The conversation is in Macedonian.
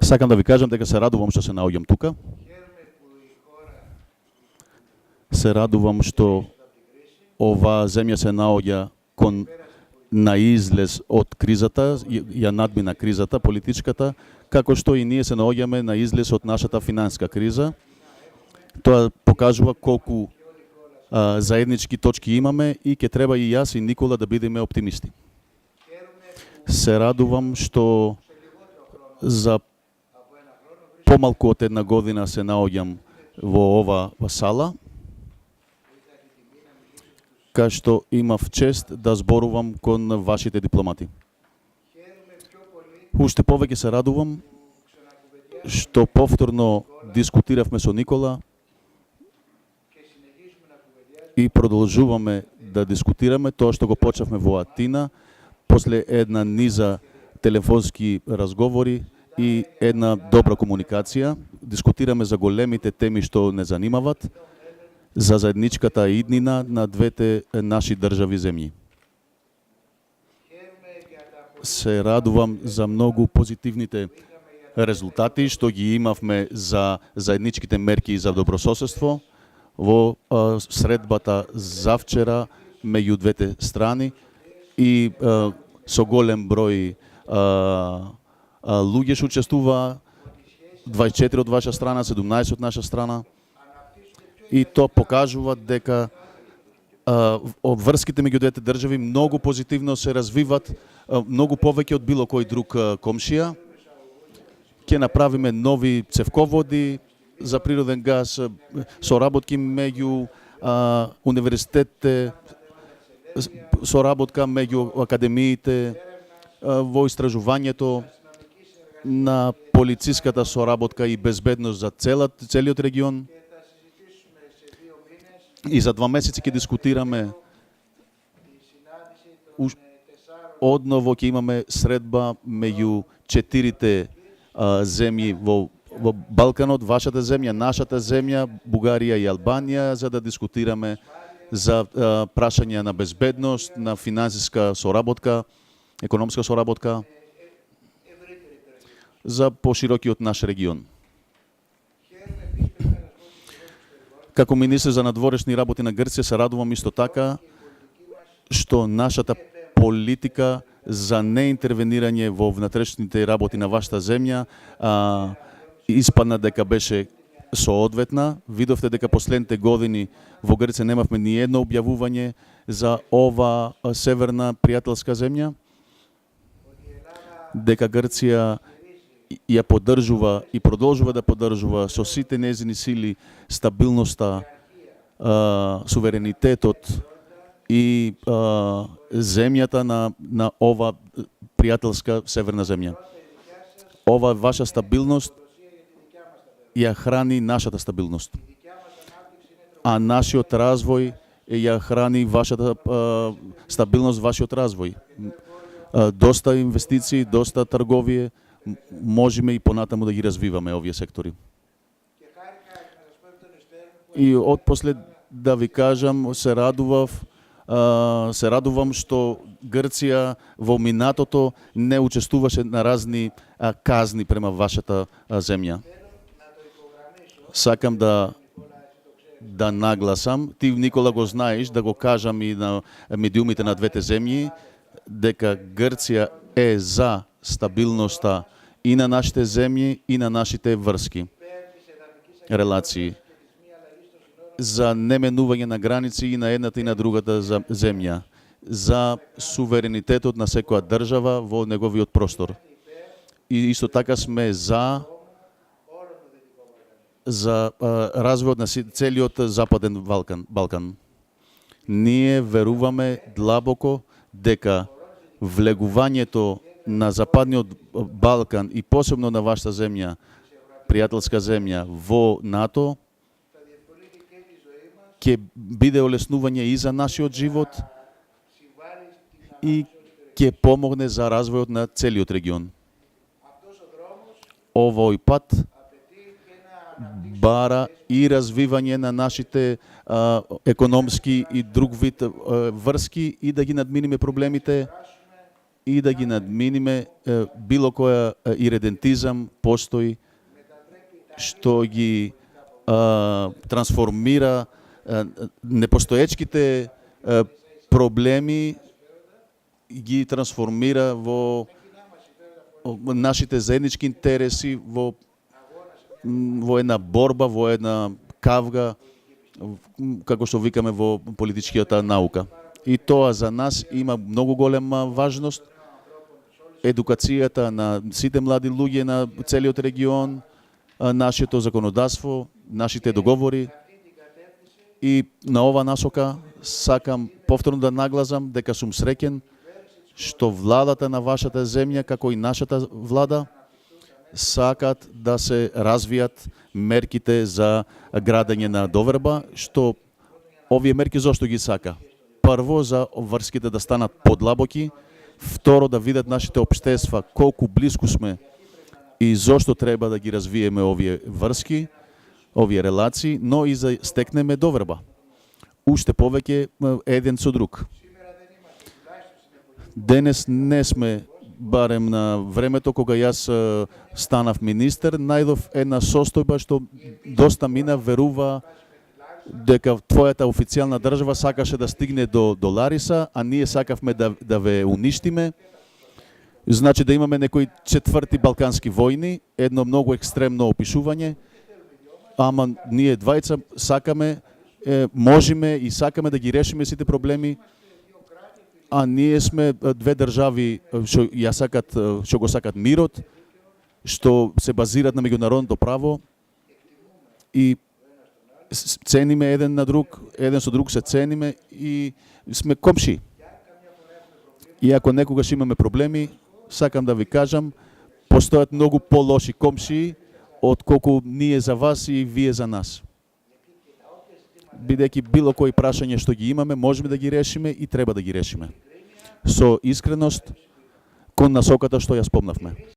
Сакам да ви кажам дека се радувам што се наоѓам тука. Се радувам што оваа земја се наоѓа на излез од кризата, ја надмина кризата политичката, како што и ние се наоѓаме на излез од нашата финансиска криза. Тоа покажува колку заеднички точки имаме и ќе треба и јас и Никола да бидеме оптимисти. Се радувам што за помалку од една година се наоѓам во ова сала, кај што имав чест да зборувам кон вашите дипломати. Уште повеќе се радувам што повторно дискутиравме со Никола и продолжуваме да дискутираме тоа што го почнавме во Атина, после една низа телефонски разговори и една добра комуникација. Дискутираме за големите теми што не занимават, за заедничката иднина на двете наши држави земји. Се радувам за многу позитивните резултати што ги имавме за заедничките мерки за добрососедство во средбата завчера меѓу двете страни и со голем број луѓе што учествуваа, 24 од ваша страна, 17 од наша страна. И тоа покажува дека врските меѓу двете држави многу позитивно се развиват, многу повеќе од било кој друг комшија. Ќе направиме нови цевководи за природен газ, соработки меѓу универзитетите, соработка меѓу академиите, во истражувањето на полициската соработка и безбедност за целиот регион. И за 2 месеци ќе дискутираме одново ќе имаме средба меѓу 4 земји во Балканот, вашата земја, нашата земја, Бугарија и Албанија, за да дискутираме за прашања на безбедност, на финансиска соработка, економска соработка за поширокиот наш регион. Како министр за надворешни работи на Грција се радувам исто така што нашата политика за неинтервенирање во внатрешните работи на вашата земја испадна дека беше соодветна. Видовте дека последните години во Грција немавме ни едно објавување за ова северна пријателска земја, дека Грција ја поддржува и продолжува да поддржува со сите нејзини сили стабилноста, суверенитетот и земјата на ова пријателска северна земја. Ова ваша стабилност ја храни нашата стабилност, а нашиот развој ја храни вашата стабилност, вашиот развој. Доста инвестиции, доста трговие, можеме и понатаму да ги развиваме овие сектори. И отпосле да ви кажам, се радувам што Грција во минатото не учествуваше на разни казни према вашата земја. Сакам да нагласам, ти Никола го знаеш, да го кажам и на медиумите на двете земји, дека Грција е за стабилноста и на нашите земји и на нашите врски релации, за неменување на граници и на едната и на другата земја, за суверенитетот на секоја држава во неговиот простор. И исто така сме за развојот на целиот западен Балкан. Ние веруваме длабоко дека влегувањето на Западниот Балкан и посебно на вашата земја, пријателска земја, во НАТО, ќе биде олеснување и за нашиот живот и ќе помогне за развојот на целиот регион. Овој пат бара и развивање на нашите економски и друг вид врски и да ги надминиме проблемите и да ги надминиме било која иредентизам постои што ги трансформира непостоечките проблеми, ги трансформира во нашите заеднички интереси, во една борба, во една кавга, како што викаме во политичката наука. И тоа за нас има многу голема важност. Едукацијата на сите млади луѓе на целиот регион, нашето законодавство, нашите договори. И на ова насока сакам повторно да нагласам дека сум среќен што владата на вашата земја, како и нашата влада, сакат да се развијат мерките за градење на доверба, што овие мерки зошто ги сака? Прво, за врските да станат подлабоки, второ, да видат нашите општества колку близко сме и зошто треба да ги развиеме овие врски, овие релации, но и за стекнеме доверба. Уште повеќе еден со друг. Денес не сме, барем на времето кога јас станав министер, најдов една состојба што доста мина верува дека твојата официјална држава сакаше да стигне до Лариса, а ние сакавме да ве уништиме. Значи да имаме некои четврти балкански војни, едно многу екстремно опишување, ама ние двајца сакаме, можеме и сакаме да ги решиме сите проблеми, а ние сме две држави што го сакат мирот, што се базираат на меѓународното право и цениме еден на друг, еден со друг се цениме и сме комши. И ако некогаш имаме проблеми, сакам да ви кажам, постојат многу полоши комши отколку ние за вас и вие за нас. Бидејќи било кои прашање што ги имаме, можеме да ги решиме и треба да ги решиме. Со искреност кон насоката што ја спомнавме.